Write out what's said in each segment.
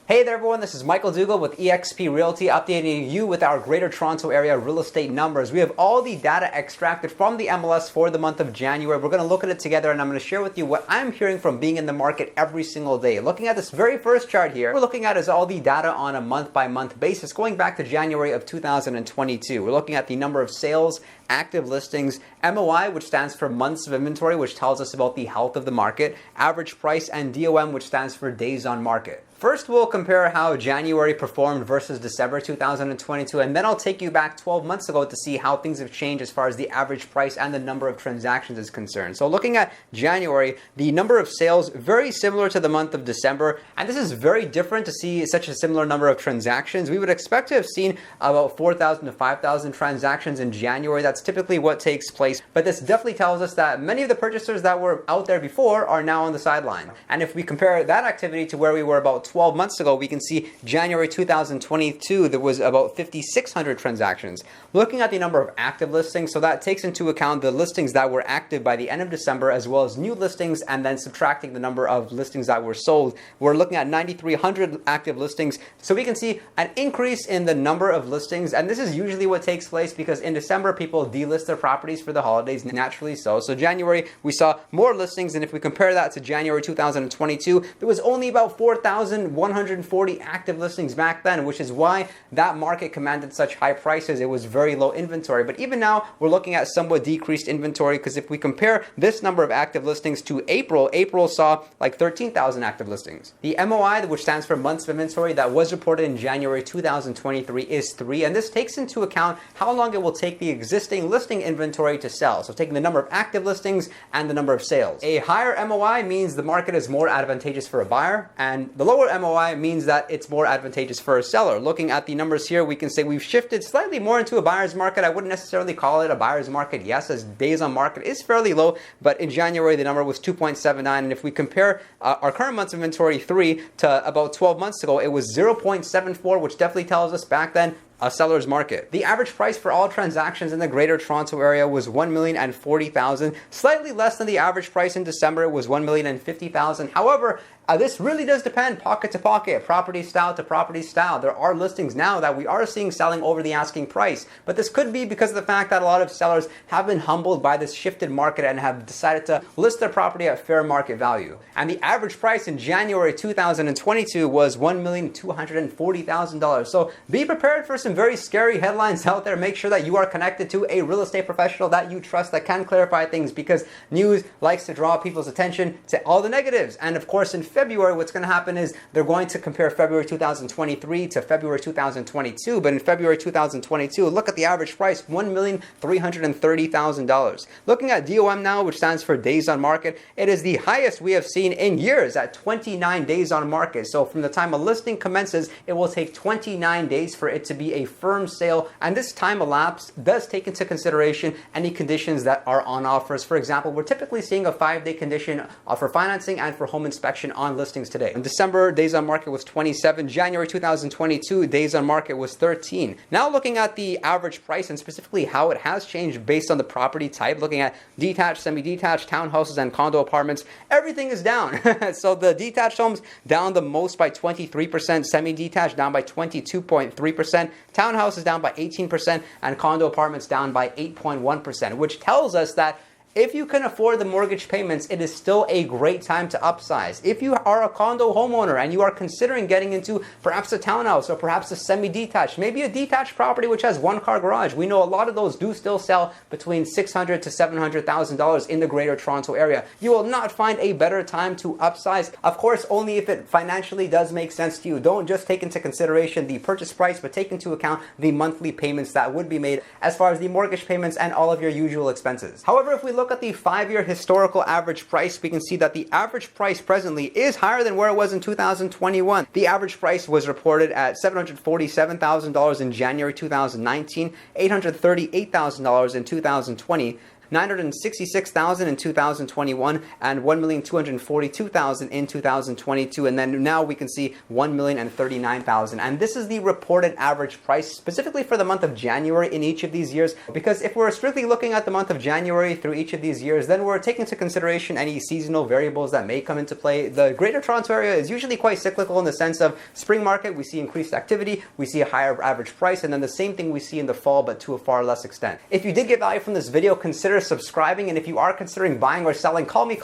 Hey there everyone, this is Michael Duggal with eXp Realty updating you with our Greater Toronto Area real estate numbers. We have all the data extracted from the MLS for the month of January. We're going to look at it together and I'm going to share with you what I'm hearing from being in the market every single day. Looking at this very first chart here, we're looking at is all the data on a month-by-month basis going back to January of 2022. We're looking at the number of sales, active listings, MOI, which stands for months of inventory, which tells us about the health of the market, average price, and DOM, which stands for days on market. First, we'll compare how January performed versus December 2022, and then I'll take you back 12 months ago to see how things have changed as far as the average price and the number of transactions is concerned. So looking at January, the number of sales, very similar to the month of December, and this is very different to see such a similar number of transactions. We would expect to have seen about 4,000 to 5,000 transactions in January. That's typically what takes place, but this definitely tells us that many of the purchasers that were out there before are now on the sideline. And if we compare that activity to where we were about 12 months ago, we can see January 2022, there was about 5,600 transactions. Looking at the number of active listings, so that takes into account the listings that were active by the end of December, as well as new listings, and then subtracting the number of listings that were sold. We're looking at 9,300 active listings. So we can see an increase in the number of listings, and this is usually what takes place because in December, people delist their properties for the holidays, naturally so. So January, we saw more listings, and if we compare that to January 2022, there was only about 4,140 active listings back then, which is why that market commanded such high prices. It was very low inventory. But even now, we're looking at somewhat decreased inventory because if we compare this number of active listings to April, April saw like 13,000 active listings. The MOI, which stands for months of inventory, that was reported in January 2023 is 3, and this takes into account how long it will take the existing listing inventory to sell. So taking the number of active listings and the number of sales. A higher MOI means the market is more advantageous for a buyer, and the lower MOI means that it's more advantageous for a seller. Looking at the numbers here, we can say we've shifted slightly more into a buyer's market. I wouldn't necessarily call it a buyer's market, yes, as days on market is fairly low, but in January the number was 2.79, and if we compare our current months of inventory 3 to about 12 months ago, it was 0.74, which definitely tells us back then a seller's market. The average price for all transactions in the Greater Toronto Area was $1,040,000, slightly less than the average price in December. It was $1,050,000. However, this really does depend pocket to pocket, property style to property style. There are listings now that we are seeing selling over the asking price, but this could be because of the fact that a lot of sellers have been humbled by this shifted market and have decided to list their property at fair market value. And the average price in January 2022 was $1,240,000. So be prepared for some very scary headlines out there. Make sure that you are connected to a real estate professional that you trust that can clarify things, because news likes to draw people's attention to all the negatives. And of course, in February, what's going to happen is they're going to compare February 2023 to February 2022. But in February 2022, look at the average price, $1,330,000. Looking at DOM now, which stands for days on market, it is the highest we have seen in years at 29 days on market. So from the time a listing commences, it will take 29 days for it to be a firm sale. And this time elapsed does take into consideration any conditions that are on offers. For example, we're typically seeing a 5-day condition for financing and for home inspection on listings today. In December, days on market was 27. January 2022, days on market was 13. Now looking at the average price and specifically how it has changed based on the property type, looking at detached, semi-detached, townhouses, and condo apartments, everything is down. So the detached homes down the most by 23%, semi-detached down by 22.3%, townhouses down by 18%, and condo apartments down by 8.1%, which tells us that if you can afford the mortgage payments, it is still a great time to upsize. If you are a condo homeowner and you are considering getting into perhaps a townhouse or perhaps a semi-detached, maybe a detached property which has one-car garage, we know a lot of those do still sell between $600,000 to $700,000 in the Greater Toronto Area. You will not find a better time to upsize. Of course, only if it financially does make sense to you. Don't just take into consideration the purchase price, but take into account the monthly payments that would be made as far as the mortgage payments and all of your usual expenses. However, if we look at the 5-year historical average price, we can see that the average price presently is higher than where it was in 2021. The average price was reported at $747,000 in January 2019, $838,000 in 2020. 966,000 in 2021 and 1,242,000 in 2022, and then now we can see 1,039,000. And this is the reported average price specifically for the month of January in each of these years, because if we're strictly looking at the month of January through each of these years, then we're taking into consideration any seasonal variables that may come into play. The Greater Toronto Area is usually quite cyclical in the sense of spring market, we see increased activity, we see a higher average price, and then the same thing we see in the fall, but to a far less extent. If you did get value from this video, consider subscribing, and if you are considering buying or selling, call me.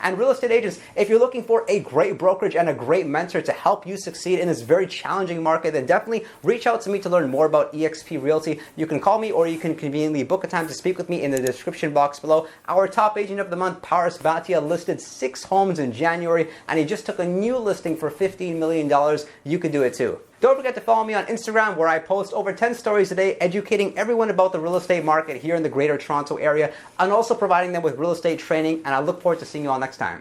And real estate agents, if you're looking for a great brokerage and a great mentor to help you succeed in this very challenging market, then definitely reach out to me to learn more about eXp Realty. You can call me or you can conveniently book a time to speak with me in the description box below. Our top agent of the month, Paris Bhatia, listed 6 homes in January, and he just took a new listing for $15 million. You could do it too. Don't forget to follow me on Instagram, where I post over 10 stories a day educating everyone about the real estate market here in the Greater Toronto Area, and also providing them with real estate training, and I look forward to seeing you all next time.